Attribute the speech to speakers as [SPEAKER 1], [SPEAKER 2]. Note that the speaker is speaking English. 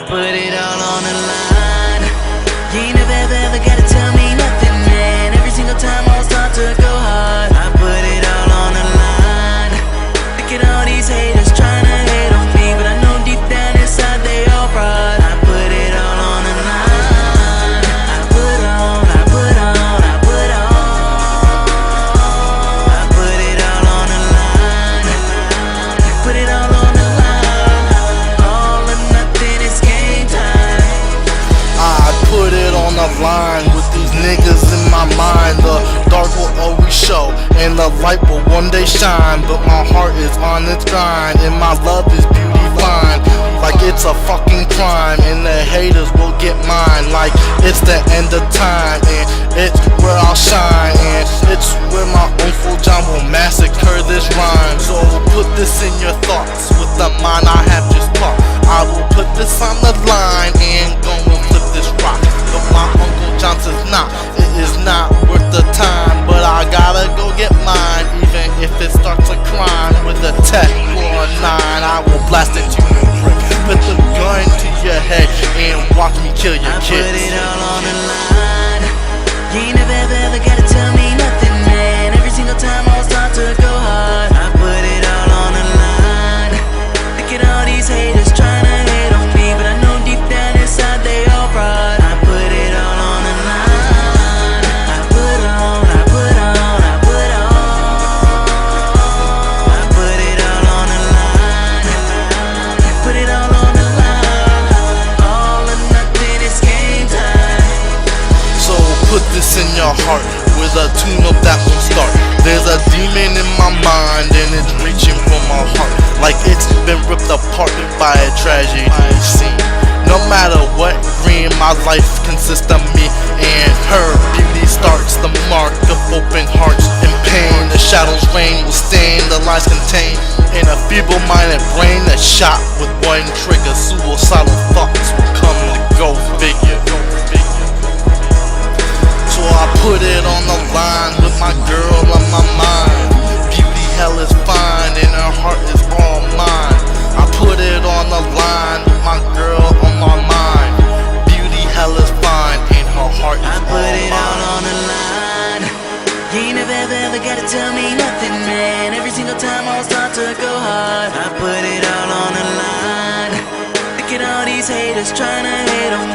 [SPEAKER 1] put it all on the line. You ain't never gotta tell me nothing, man. Every single time I start to go hard, I put it all on the line. Look at all these haters trying to hate on me, but I know deep down inside they all fraud. I put it all on the line. I put on, I put on, I put on. I put it all on the line. Put it all on the line. All or nothing, it's game time.
[SPEAKER 2] I put it on the line with these niggas in my mind. The dark will always show and the light will one day shine, but my heart is on its grind and my love is beauty fine. Like it's a fucking crime and the haters will get mine. Like it's the end of time and it's where I'll shine, and it's where my Uncle John will massacre this rhyme. So put this in your thoughts with the mind I have just taught. I will put this on the line and go and flip this rock. But my Uncle John's is not, it is not worth the time. But I gotta go get mine, even if it starts a crime. With a tech or a 9, I will blast into your brick, put the gun to your head and watch me kill your kids.
[SPEAKER 1] I put it all on the line. You ain't never gotta tell me nothing, man. Every single time I start to go hard, I put it all on the line. Look at all these haters trying to hate on me, but I know deep down inside they all fraud. I put it all on the line. I put on, I put on, I put on. I put it all on the line. Put it all on the line. All or nothing, it's game time.
[SPEAKER 2] So put this in your heart with a tune up that will start. There's a demon in my mind and it's reaching for my heart, like it's been ripped apart by a tragedy scene. No matter what dream, my life consists of me and her. Beauty starts the mark of open hearts and pain. The shadows reign will stain, the lies contain in a feeble-minded brain that's shot with one trigger. Suicidal thoughts will come to go figure. So I put it on the line with my girl on my mind. Beauty hell is fine and her heart is all mine. I put it on the line with my girl on my mind. Beauty hell is fine and her heart is all mine.
[SPEAKER 1] I put it all on the line. You ain't never gotta tell me nothing, man. Every single time I start to go hard, I put it all on the line. Look at all these haters trying to hate on me,